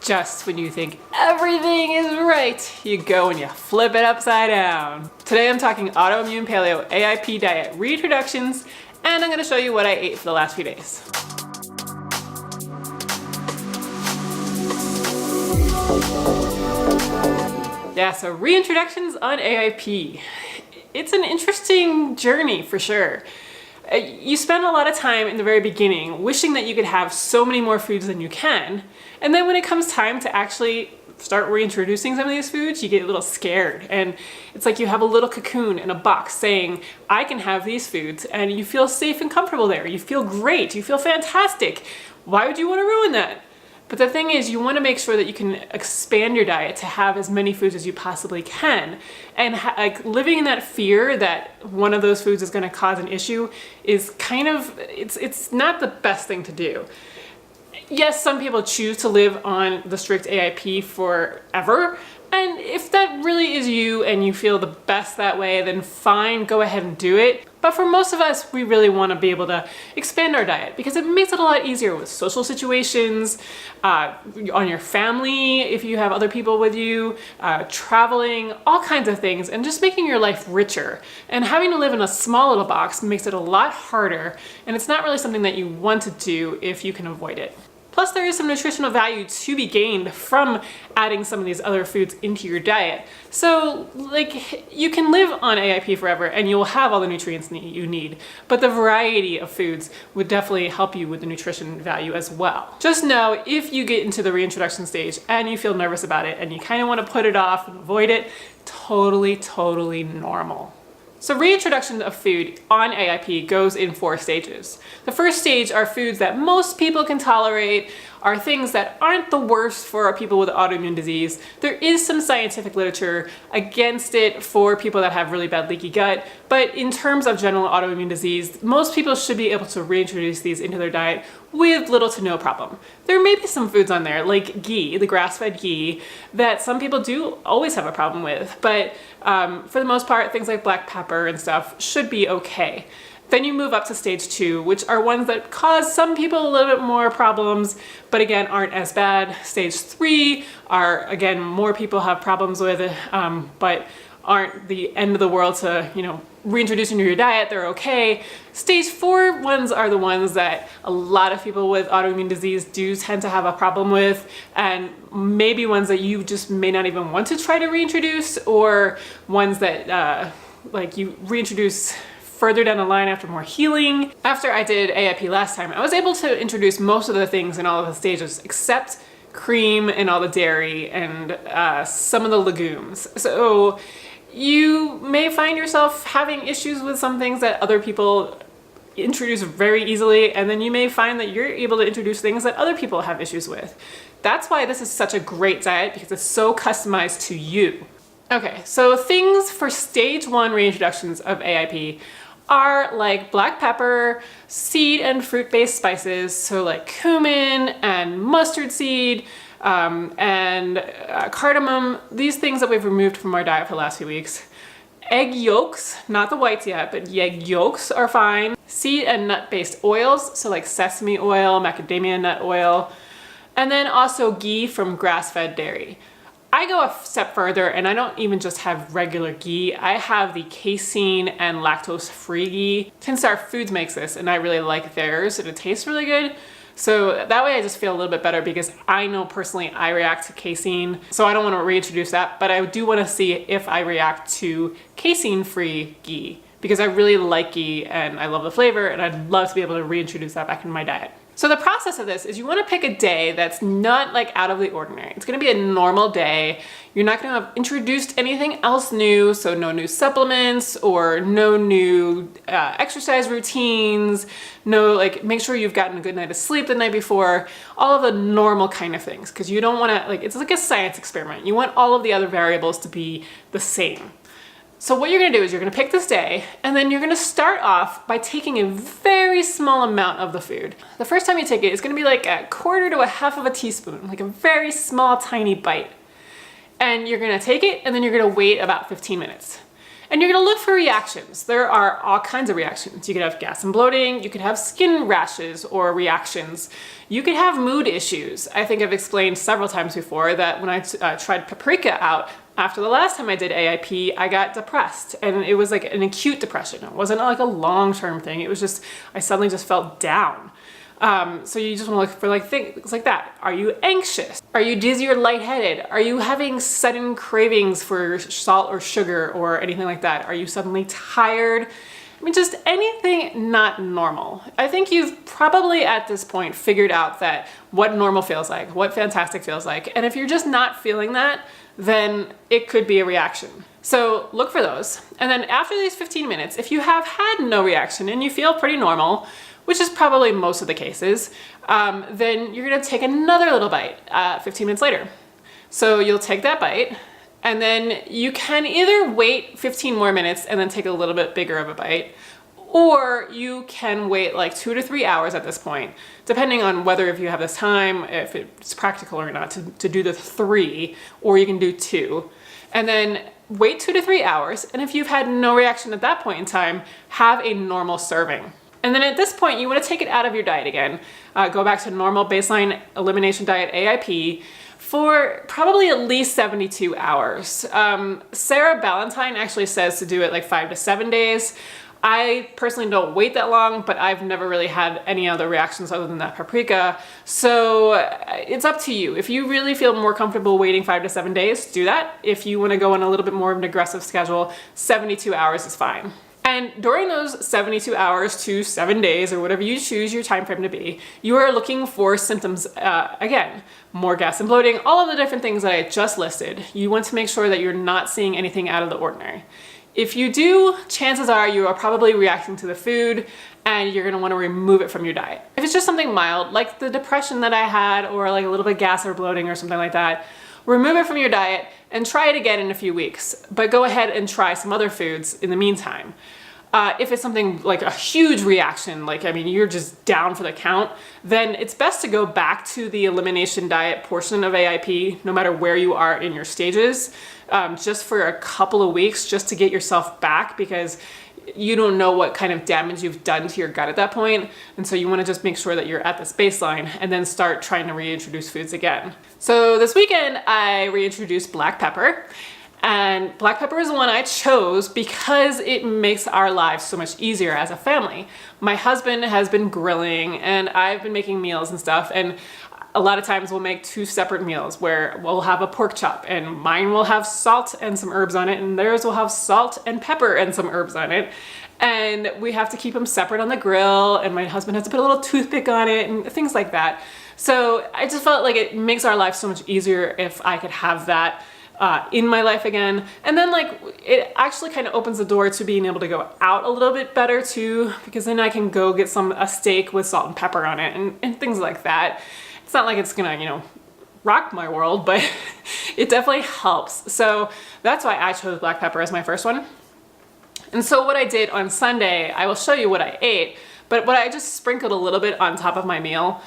Just when you think everything is right, you go and you flip it upside down. Today I'm talking Autoimmune Paleo AIP diet reintroductions, and I'm going to show you what I ate for the last few days. Yeah, so reintroductions on AIP. It's an interesting journey for sure. You spend a lot of time in the very beginning wishing that you could have so many more foods than you can, and then when it comes time to actually start reintroducing some of these foods, you get a little scared, and it's like you have a little cocoon in a box saying, I can have these foods, and you feel safe and comfortable there. You feel great, you feel fantastic. Why would you want to ruin that? But the thing is, you want to make sure that you can expand your diet to have as many foods as you possibly can. And like living in that fear that one of those foods is going to cause an issue is kind of, it's not the best thing to do. Yes, some people choose to live on the strict AIP forever. And if that really is you and you feel the best that way, then fine, go ahead and do it. But for most of us, we really want to be able to expand our diet because it makes it a lot easier with social situations, on your family, if you have other people with you, traveling, all kinds of things, and just making your life richer. And having to live in a small little box makes it a lot harder, and it's not really something that you want to do if you can avoid it. Plus, there is some nutritional value to be gained from adding some of these other foods into your diet. So, like, you can live on AIP forever and you'll have all the nutrients that you need, but the variety of foods would definitely help you with the nutrition value as well. Just know, if you get into the reintroduction stage and you feel nervous about it and you kind of want to put it off and avoid it, totally normal. So reintroduction of food on AIP goes in 4 stages. The first stage are foods that most people can tolerate, are things that aren't the worst for people with autoimmune disease. There is some scientific literature against it for people that have really bad leaky gut, but in terms of general autoimmune disease, most people should be able to reintroduce these into their diet with little to no problem. There may be some foods on there, like ghee, the grass-fed ghee, that some people do always have a problem with, but for the most part, things like black pepper and stuff should be okay. Then you move up to stage 2, which are ones that cause some people a little bit more problems, but again, aren't as bad. Stage 3 are, again, more people have problems with, but aren't the end of the world to, reintroduce into your diet. They're okay. Stage 4 ones are the ones that a lot of people with autoimmune disease do tend to have a problem with, and maybe ones that you just may not even want to try to reintroduce, or ones that like you reintroduce further down the line after more healing. After I did AIP last time, I was able to introduce most of the things in all of the stages except cream and all the dairy and some of the legumes. So you may find yourself having issues with some things that other people introduce very easily, and then you may find that you're able to introduce things that other people have issues with. That's why this is such a great diet, because it's so customized to you. Okay, so things for stage 1 reintroductions of AIP are like black pepper, seed and fruit-based spices, so like cumin and mustard seed, and cardamom, these things that we've removed from our diet for the last few weeks. Egg yolks, not the whites yet, but the egg yolks are fine. Seed and nut-based oils, so like sesame oil, macadamia nut oil, and then also ghee from grass-fed dairy. I go a step further and I don't even just have regular ghee. I have the casein and lactose-free ghee. Tin Star Foods makes this and I really like theirs and it tastes really good. So that way I just feel a little bit better, because I know personally I react to casein. So I don't want to reintroduce that, but I do want to see if I react to casein-free ghee, because I really like ghee and I love the flavor, and I'd love to be able to reintroduce that back in my diet. So the process of this is you want to pick a day that's not like out of the ordinary. It's going to be a normal day. You're not going to have introduced anything else new, so no new supplements or no new exercise routines, make sure you've gotten a good night of sleep the night before, all of the normal kind of things, because you don't want to, it's like a science experiment. You want all of the other variables to be the same. So what you're gonna do is you're gonna pick this day, and then you're gonna start off by taking a very small amount of the food. The first time you take it, it's gonna be like a 1/4 to 1/2 of a teaspoon, like a very small, tiny bite. And you're gonna take it, and then you're gonna wait about 15 minutes. And you're gonna look for reactions. There are all kinds of reactions. You could have gas and bloating, you could have skin rashes or reactions. You could have mood issues. I think I've explained several times before that when I tried paprika out, after the last time I did AIP, I got depressed, and it was like an acute depression. It wasn't like a long-term thing. It was just, I suddenly just felt down. So you just want to look for like things like that. Are you anxious? Are you dizzy or lightheaded? Are you having sudden cravings for salt or sugar or anything like that? Are you suddenly tired? I mean, just anything not normal. I think you've probably at this point figured out that what normal feels like, what fantastic feels like. And if you're just not feeling that, then it could be a reaction. So look for those. And then after these 15 minutes, if you have had no reaction and you feel pretty normal, which is probably most of the cases, then you're gonna take another little bite 15 minutes later. So you'll take that bite, and then you can either wait 15 more minutes and then take a little bit bigger of a bite, or you can wait like 2 to 3 hours at this point, depending on whether if you have this time, if it's practical or not to do the 3, or you can do 2. And then wait 2 to 3 hours, and if you've had no reaction at that point in time, have a normal serving. And then at this point, you want to take it out of your diet again. Go back to normal baseline elimination diet AIP for probably at least 72 hours. Sarah Ballantyne actually says to do it like 5 to 7 days. I personally don't wait that long, but I've never really had any other reactions other than that paprika. So it's up to you. If you really feel more comfortable waiting 5 to 7 days, do that. If you want to go on a little bit more of an aggressive schedule, 72 hours is fine. And during those 72 hours to 7 days, or whatever you choose your time frame to be, you are looking for symptoms, again, more gas and bloating, all of the different things that I just listed. You want to make sure that you're not seeing anything out of the ordinary. If you do, chances are you are probably reacting to the food and you're gonna wanna remove it from your diet. If it's just something mild, like the depression that I had, or like a little bit of gas or bloating or something like that, remove it from your diet and try it again in a few weeks. But go ahead and try some other foods in the meantime. If it's something like a huge reaction, like, I mean, you're just down for the count, then it's best to go back to the elimination diet portion of AIP, no matter where you are in your stages, just for a couple of weeks, just to get yourself back, because you don't know what kind of damage you've done to your gut at that point. And so you want to just make sure that you're at this baseline and then start trying to reintroduce foods again. So this weekend, I reintroduced black pepper. And black pepper is the one I chose because it makes our lives so much easier as a family. My husband has been grilling and I've been making meals and stuff, and a lot of times we'll make 2 separate meals where we'll have a pork chop, and mine will have salt and some herbs on it, and theirs will have salt and pepper and some herbs on it. And we have to keep them separate on the grill, and my husband has to put a little toothpick on it and things like that. So I just felt like it makes our life so much easier if I could have that in my life again. And then like it actually kind of opens the door to being able to go out a little bit better too, because then I can go get a steak with salt and pepper on it and things like that. It's not like it's gonna, you know, rock my world, but it definitely helps. So that's why I chose black pepper as my first one. And so what I did on Sunday, I will show you what I ate, but what I just sprinkled a little bit on top of my meal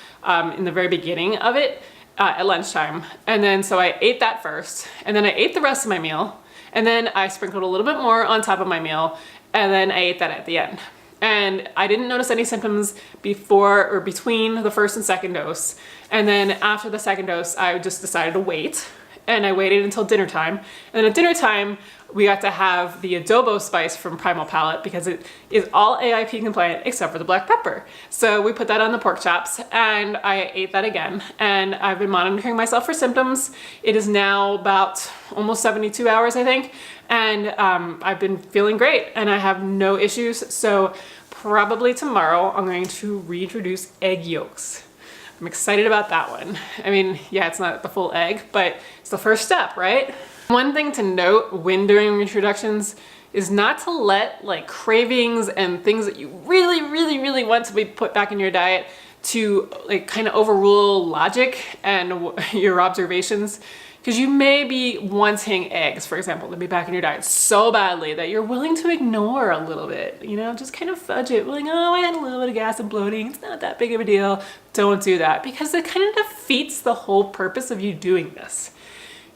in the very beginning of it, at lunchtime. And then so I ate that first, and then I ate the rest of my meal, and then I sprinkled a little bit more on top of my meal, and then I ate that at the end. And I didn't notice any symptoms before or between the first and second dose. And then after the second dose, I just decided to wait, and I waited until dinner time. And then at dinner time, we got to have the adobo spice from Primal Palette because it is all AIP compliant except for the black pepper. So we put that on the pork chops and I ate that again. And I've been monitoring myself for symptoms. It is now about almost 72 hours, I think. And I've been feeling great and I have no issues. So probably tomorrow I'm going to reintroduce egg yolks. I'm excited about that one. I mean, yeah, it's not the full egg, but it's the first step, right? One thing to note when doing reintroductions is not to let like cravings and things that you really, really, really want to be put back in your diet to like kind of overrule logic and your observations. Because you may be wanting eggs, for example, to be back in your diet so badly that you're willing to ignore a little bit, you know, just kind of fudge it, like, oh, I had a little bit of gas and bloating, it's not that big of a deal. Don't do that because it kind of defeats the whole purpose of you doing this.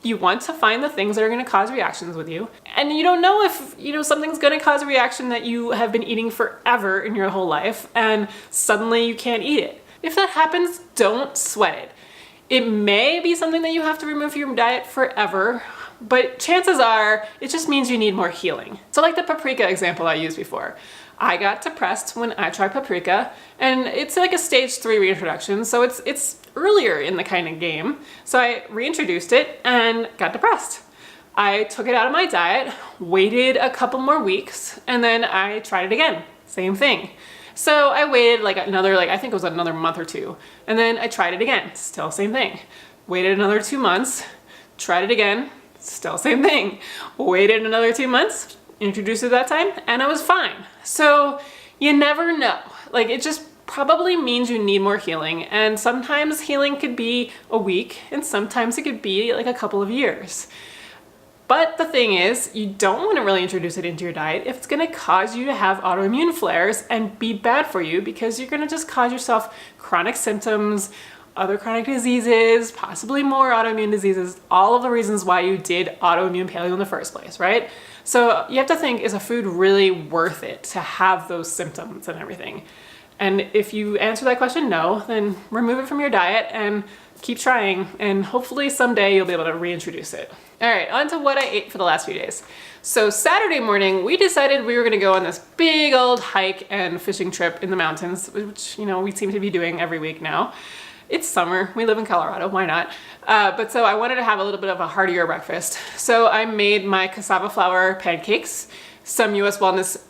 You want to find the things that are going to cause reactions with you. And you don't know if, something's going to cause a reaction that you have been eating forever in your whole life and suddenly you can't eat it. If that happens, don't sweat it. It may be something that you have to remove from your diet forever, but chances are it just means you need more healing. So like the paprika example I used before. I got depressed when I tried paprika, and it's like a stage 3 reintroduction, so it's earlier in the kind of game. So I reintroduced it and got depressed. I took it out of my diet, waited a couple more weeks, and then I tried it again. Same thing. So I waited I think it was another month or 2, and then I tried it again. Still same thing. Waited another 2 months, tried it again, still same thing. Waited another 2 months, introduced it that time, and I was fine. So you never know. It just probably means you need more healing, and sometimes healing could be a week, and sometimes it could be like a couple of years. But the thing is, you don't want to really introduce it into your diet if it's going to cause you to have autoimmune flares and be bad for you, because you're going to just cause yourself chronic symptoms, other chronic diseases, possibly more autoimmune diseases, all of the reasons why you did autoimmune paleo in the first place, right? So you have to think, is a food really worth it to have those symptoms and everything? And if you answer that question no, then remove it from your diet and keep trying, and hopefully someday you'll be able to reintroduce it. All right, on to what I ate for the last few days. So Saturday morning, we decided we were gonna go on this big old hike and fishing trip in the mountains, which we seem to be doing every week now. It's summer, we live in Colorado, why not? But so I wanted to have a little bit of a heartier breakfast. So I made my cassava flour pancakes, some US Wellness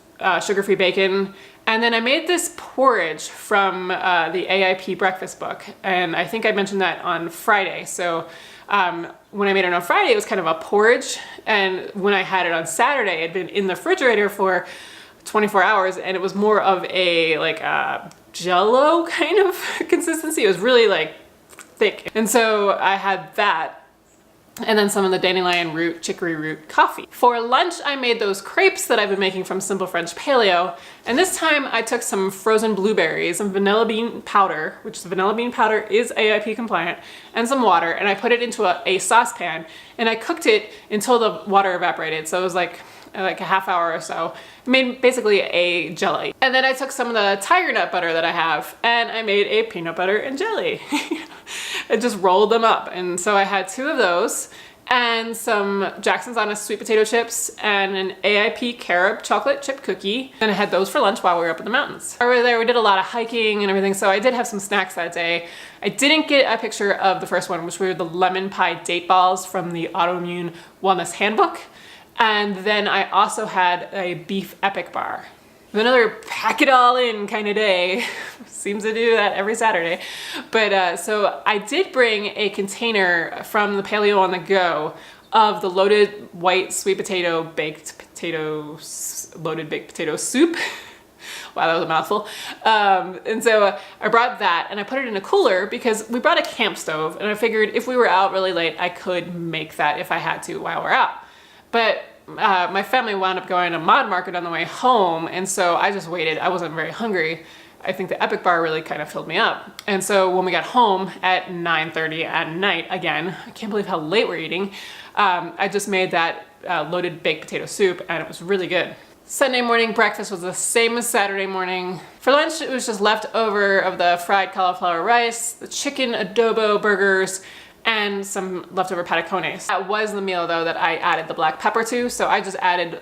sugar-free bacon, and then I made this porridge from the AIP breakfast book. And I think I mentioned that on Friday. So when I made it on Friday, it was kind of a porridge. And when I had it on Saturday, it had been in the refrigerator for 24 hours, and it was more of a Jello kind of consistency. It was really thick. And so I had that, and then some of the dandelion root, chicory root coffee. For lunch, I made those crepes that I've been making from Simple French Paleo. And this time I took some frozen blueberries and vanilla bean powder, which the vanilla bean powder is AIP compliant, and some water, and I put it into a saucepan, and I cooked it until the water evaporated. So it was like a half hour or so. I made basically a jelly. And then I took some of the tiger nut butter that I have, and I made a peanut butter and jelly. I just rolled them up. And so I had 2 of those, and some Jackson's Honest sweet potato chips, and an AIP carob chocolate chip cookie. And I had those for lunch while we were up in the mountains. While we were there, we did a lot of hiking and everything, so I did have some snacks that day. I didn't get a picture of the first one, which were the lemon pie date balls from the Autoimmune Wellness Handbook. And then I also had a beef epic bar. Another pack it all in kind of day. Seems to do that every Saturday. But so I did bring a container from the Paleo on the Go of the loaded white sweet potato loaded baked potato soup. Wow, that was a mouthful. And so I brought that, and I put it in a cooler because we brought a camp stove, and I figured if we were out really late, I could make that if I had to while we're out. But my family wound up going to Mod Market on the way home, and so I just waited. I wasn't very hungry. I think the Epic Bar really kind of filled me up. And so when we got home at 9:30 at night, again, I can't believe how late we're eating, I just made that loaded baked potato soup, and it was really good. Sunday morning breakfast was the same as Saturday morning. For lunch, it was just leftover of the fried cauliflower rice, the chicken adobo burgers, and some leftover patacones. That was the meal though that I added the black pepper to. So I just added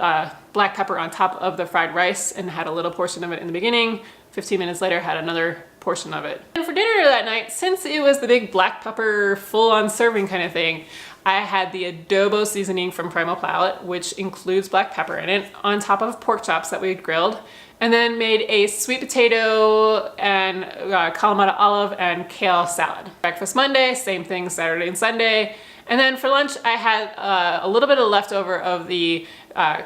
black pepper on top of the fried rice and had a little portion of it in the beginning. 15 minutes later, had another portion of it. And for dinner that night, since it was the big black pepper full-on serving kind of thing, I had the adobo seasoning from Primal Palette, which includes black pepper in it, on top of pork chops that we had grilled, and then made a sweet potato and Kalamata olive and kale salad. Breakfast Monday, same thing Saturday and Sunday. And then for lunch, I had a little bit of leftover of the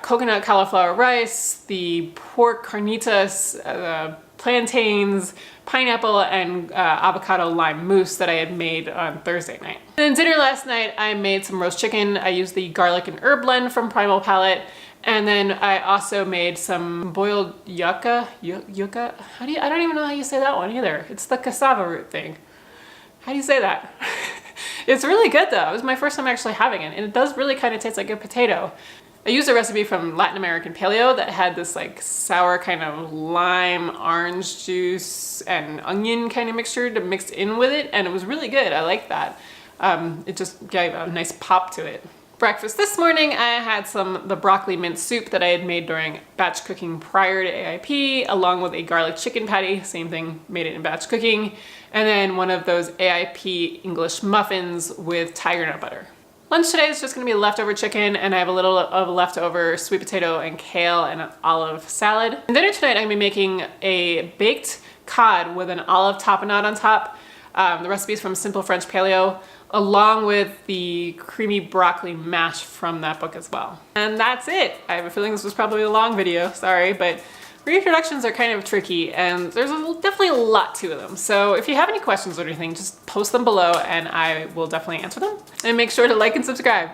coconut cauliflower rice, the pork carnitas, plantains, pineapple, and avocado lime mousse that I had made on Thursday night. And then dinner last night, I made some roast chicken. I used the garlic and herb blend from Primal Palette. And then I also made some boiled yucca. I don't even know how you say that one either. It's the cassava root thing. How do you say that? It's really good though. It was my first time actually having it, and it does really kind of taste like a potato. I used a recipe from Latin American Paleo that had this like sour kind of lime, orange juice, and onion kind of mixture to mix in with it, and it was really good. I like that. It just gave a nice pop to it. Breakfast this morning, I had the broccoli mint soup that I had made during batch cooking prior to AIP, along with a garlic chicken patty, same thing, made it in batch cooking, and then one of those AIP English muffins with tiger nut butter. Lunch today is just gonna be leftover chicken, and I have a little of leftover sweet potato and kale and an olive salad. And dinner tonight, I'm gonna be making a baked cod with an olive tapenade on top. The recipe is from Simple French Paleo, along with the creamy broccoli mash from that book as well. And that's it. I have a feeling this was probably a long video, sorry, but reintroductions are kind of tricky, and there's definitely a lot to them. So if you have any questions or anything, just post them below and I will definitely answer them. And make sure to like and subscribe.